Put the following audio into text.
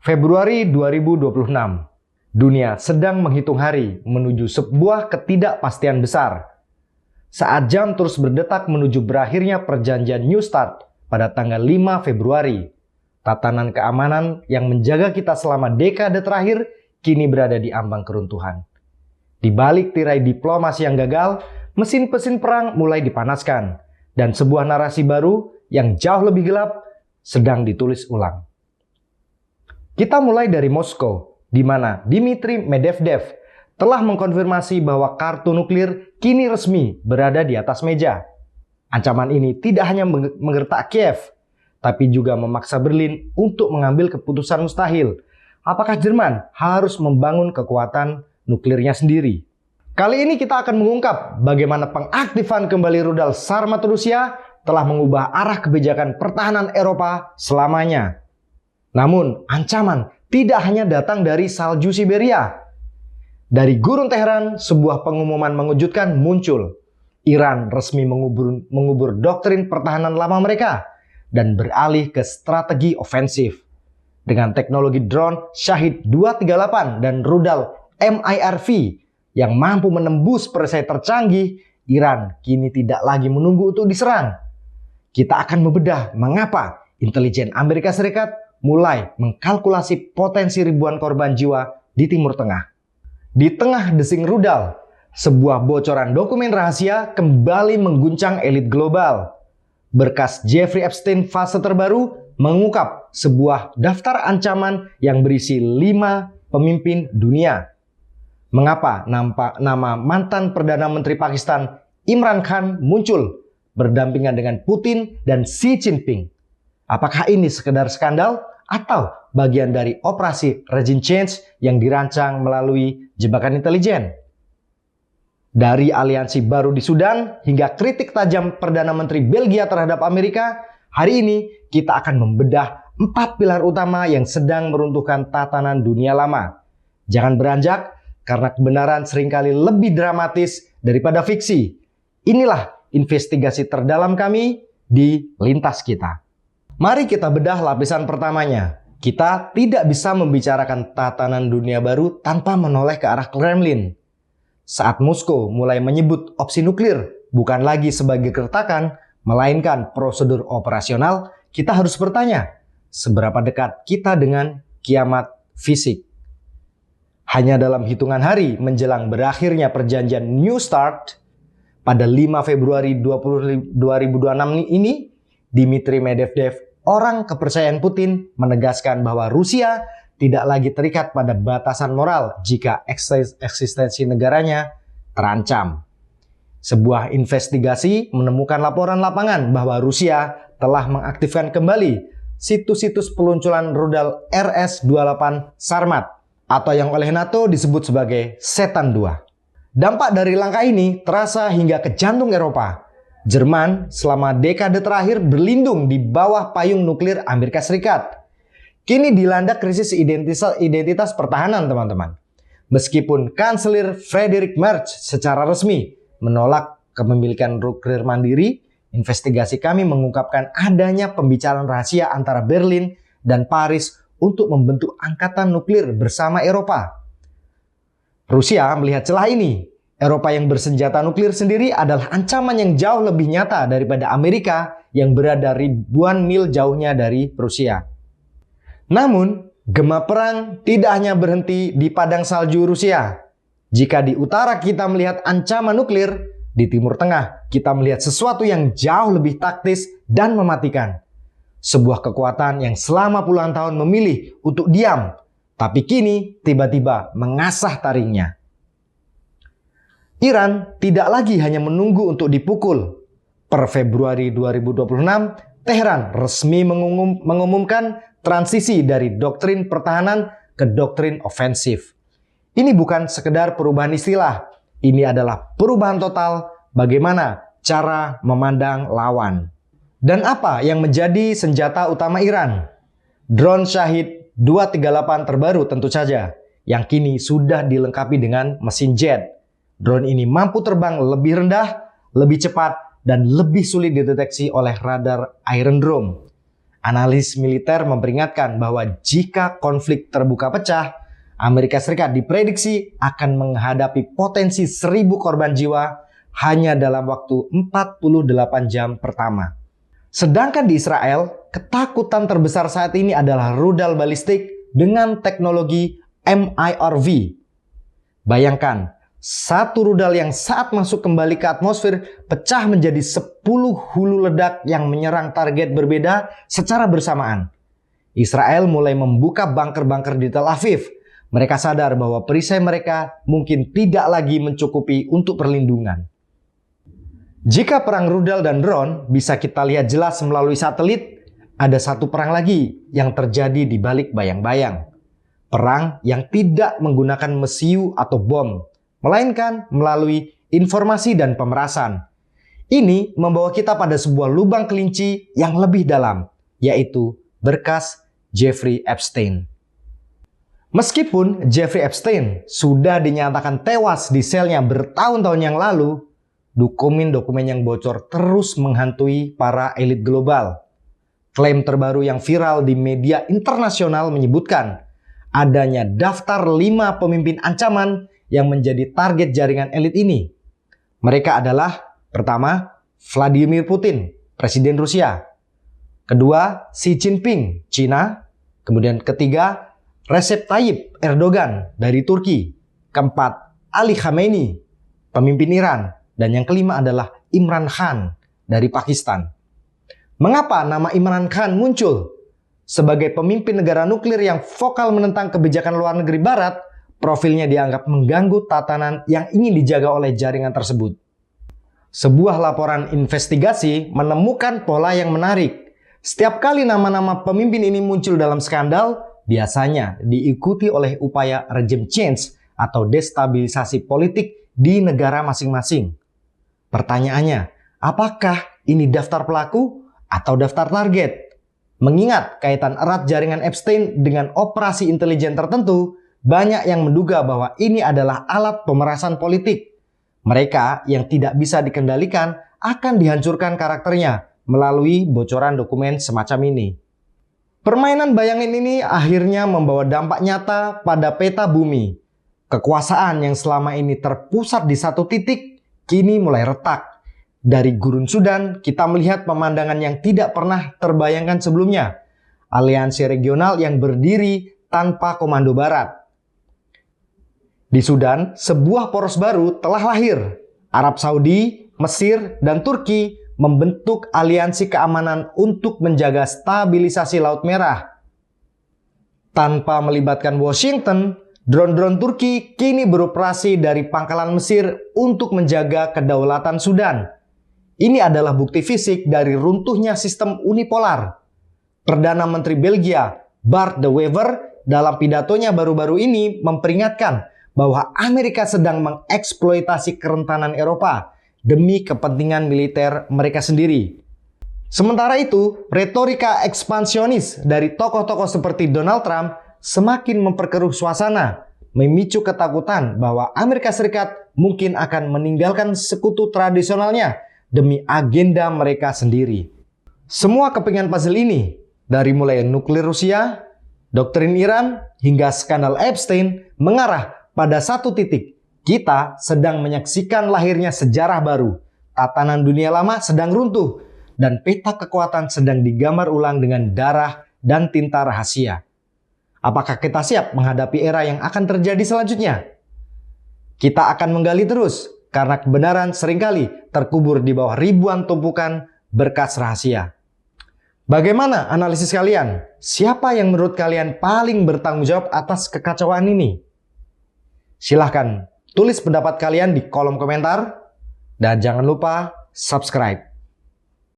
Februari 2026, dunia sedang menghitung hari menuju sebuah ketidakpastian besar. Saat jam terus berdetak menuju berakhirnya perjanjian New Start pada tanggal 5 Februari, tatanan keamanan yang menjaga kita selama dekade terakhir kini berada di ambang keruntuhan. Di balik tirai diplomasi yang gagal, mesin-mesin perang mulai dipanaskan, dan sebuah narasi baru yang jauh lebih gelap sedang ditulis ulang. Kita mulai dari Moskow, di mana Dmitry Medvedev telah mengkonfirmasi bahwa kartu nuklir kini resmi berada di atas meja. Ancaman ini tidak hanya menggertak Kiev, tapi juga memaksa Berlin untuk mengambil keputusan mustahil. Apakah Jerman harus membangun kekuatan nuklirnya sendiri? Kali ini kita akan mengungkap bagaimana pengaktifan kembali rudal Sarmat Rusia telah mengubah arah kebijakan pertahanan Eropa selamanya. Namun, ancaman tidak hanya datang dari salju Siberia. Dari gurun Teheran, sebuah pengumuman mengejutkan muncul. Iran resmi mengubur doktrin pertahanan lama mereka dan beralih ke strategi ofensif. Dengan teknologi drone Shahid 238 dan rudal MIRV yang mampu menembus perisai tercanggih, Iran kini tidak lagi menunggu untuk diserang. Kita akan membedah mengapa intelijen Amerika Serikat mulai mengkalkulasi potensi ribuan korban jiwa di Timur Tengah. Di tengah desing rudal, sebuah bocoran dokumen rahasia kembali mengguncang elit global. Berkas Jeffrey Epstein fase terbaru mengungkap sebuah daftar ancaman yang berisi 5 pemimpin dunia. Mengapa nama mantan Perdana Menteri Pakistan Imran Khan muncul berdampingan dengan Putin dan Xi Jinping? Apakah ini sekedar skandal atau bagian dari operasi regime change yang dirancang melalui jebakan intelijen? Dari aliansi baru di Sudan hingga kritik tajam Perdana Menteri Belgia terhadap Amerika, hari ini kita akan membedah 4 pilar utama yang sedang meruntuhkan tatanan dunia lama. Jangan beranjak, karena kebenaran seringkali lebih dramatis daripada fiksi. Inilah investigasi terdalam kami di Lintas Kita. Mari kita bedah lapisan pertamanya. Kita tidak bisa membicarakan tatanan dunia baru tanpa menoleh ke arah Kremlin. Saat Moskow mulai menyebut opsi nuklir bukan lagi sebagai gertakan, melainkan prosedur operasional, kita harus bertanya, seberapa dekat kita dengan kiamat fisik? Hanya dalam hitungan hari menjelang berakhirnya perjanjian New Start, pada 5 Februari 2026 ini, Dmitry Medvedev, orang kepercayaan Putin, menegaskan bahwa Rusia tidak lagi terikat pada batasan moral jika eksistensi negaranya terancam. Sebuah investigasi menemukan laporan lapangan bahwa Rusia telah mengaktifkan kembali situs-situs peluncuran rudal RS-28 Sarmat atau yang oleh NATO disebut sebagai Setan II. Dampak dari langkah ini terasa hingga ke jantung Eropa. Jerman selama dekade terakhir berlindung di bawah payung nuklir Amerika Serikat. Kini dilanda krisis identitas pertahanan, teman-teman. Meskipun Kanselir Friedrich Merz secara resmi menolak kepemilikan nuklir mandiri, investigasi kami mengungkapkan adanya pembicaraan rahasia antara Berlin dan Paris untuk membentuk angkatan nuklir bersama Eropa. Rusia melihat celah ini. Eropa yang bersenjata nuklir sendiri adalah ancaman yang jauh lebih nyata daripada Amerika yang berada ribuan mil jauhnya dari Rusia. Namun, gema perang tidak hanya berhenti di padang salju Rusia. Jika di utara kita melihat ancaman nuklir, di Timur Tengah kita melihat sesuatu yang jauh lebih taktis dan mematikan. Sebuah kekuatan yang selama puluhan tahun memilih untuk diam, tapi kini tiba-tiba mengasah taringnya. Iran tidak lagi hanya menunggu untuk dipukul. Per Februari 2026, Teheran resmi mengumumkan transisi dari doktrin pertahanan ke doktrin ofensif. Ini bukan sekedar perubahan istilah. Ini adalah perubahan total bagaimana cara memandang lawan. Dan apa yang menjadi senjata utama Iran? Drone Shahid 238 terbaru tentu saja, yang kini sudah dilengkapi dengan mesin jet. Drone ini mampu terbang lebih rendah, lebih cepat, dan lebih sulit dideteksi oleh radar Iron Dome. Analis militer memperingatkan bahwa jika konflik terbuka pecah, Amerika Serikat diprediksi akan menghadapi potensi 1.000 korban jiwa hanya dalam waktu 48 jam pertama. Sedangkan di Israel, ketakutan terbesar saat ini adalah rudal balistik dengan teknologi MIRV. Bayangkan, satu rudal yang saat masuk kembali ke atmosfer pecah menjadi 10 hulu ledak yang menyerang target berbeda secara bersamaan. Israel mulai membuka bunker-bunker di Tel Aviv. Mereka sadar bahwa perisai mereka mungkin tidak lagi mencukupi untuk perlindungan. Jika perang rudal dan drone bisa kita lihat jelas melalui satelit, ada satu perang lagi yang terjadi di balik bayang-bayang. Perang yang tidak menggunakan mesiu atau bom, melainkan melalui informasi dan pemerasan. Ini membawa kita pada sebuah lubang kelinci yang lebih dalam, yaitu berkas Jeffrey Epstein. Meskipun Jeffrey Epstein sudah dinyatakan tewas di selnya bertahun-tahun yang lalu, dokumen-dokumen yang bocor terus menghantui para elit global. Klaim terbaru yang viral di media internasional menyebutkan adanya daftar 5 pemimpin ancaman yang menjadi target jaringan elit ini. Mereka adalah, pertama, Vladimir Putin, Presiden Rusia. Kedua, Xi Jinping, Cina. Kemudian ketiga, Recep Tayyip Erdogan dari Turki. Keempat, Ali Khamenei, pemimpin Iran. Dan yang kelima adalah Imran Khan dari Pakistan. Mengapa nama Imran Khan muncul? Sebagai pemimpin negara nuklir yang vokal menentang kebijakan luar negeri Barat, profilnya dianggap mengganggu tatanan yang ingin dijaga oleh jaringan tersebut. Sebuah laporan investigasi menemukan pola yang menarik. Setiap kali nama-nama pemimpin ini muncul dalam skandal, biasanya diikuti oleh upaya regime change atau destabilisasi politik di negara masing-masing. Pertanyaannya, apakah ini daftar pelaku atau daftar target? Mengingat kaitan erat jaringan Epstein dengan operasi intelijen tertentu, banyak yang menduga bahwa ini adalah alat pemerasan politik. Mereka yang tidak bisa dikendalikan akan dihancurkan karakternya melalui bocoran dokumen semacam ini. Permainan bayangan ini akhirnya membawa dampak nyata pada peta bumi. Kekuasaan yang selama ini terpusat di satu titik, kini mulai retak. Dari Gurun Sudan, kita melihat pemandangan yang tidak pernah terbayangkan sebelumnya. Aliansi regional yang berdiri tanpa komando barat. Di Sudan, sebuah poros baru telah lahir. Arab Saudi, Mesir, dan Turki membentuk aliansi keamanan untuk menjaga stabilisasi Laut Merah. Tanpa melibatkan Washington, drone-drone Turki kini beroperasi dari pangkalan Mesir untuk menjaga kedaulatan Sudan. Ini adalah bukti fisik dari runtuhnya sistem unipolar. Perdana Menteri Belgia, Bart De Wever, dalam pidatonya baru-baru ini memperingatkan bahwa Amerika sedang mengeksploitasi kerentanan Eropa demi kepentingan militer mereka sendiri. Sementara itu, retorika ekspansionis dari tokoh-tokoh seperti Donald Trump semakin memperkeruh suasana, memicu ketakutan bahwa Amerika Serikat mungkin akan meninggalkan sekutu tradisionalnya demi agenda mereka sendiri. Semua kepingan puzzle ini, dari mulai nuklir Rusia, doktrin Iran, hingga skandal Epstein, mengarah pada satu titik. Kita sedang menyaksikan lahirnya sejarah baru. Tatanan dunia lama sedang runtuh, dan peta kekuatan sedang digambar ulang dengan darah dan tinta rahasia. Apakah kita siap menghadapi era yang akan terjadi selanjutnya? Kita akan menggali terus, karena kebenaran seringkali terkubur di bawah ribuan tumpukan berkas rahasia. Bagaimana analisis kalian? Siapa yang menurut kalian paling bertanggung jawab atas kekacauan ini? Silahkan tulis pendapat kalian di kolom komentar. Dan jangan lupa subscribe.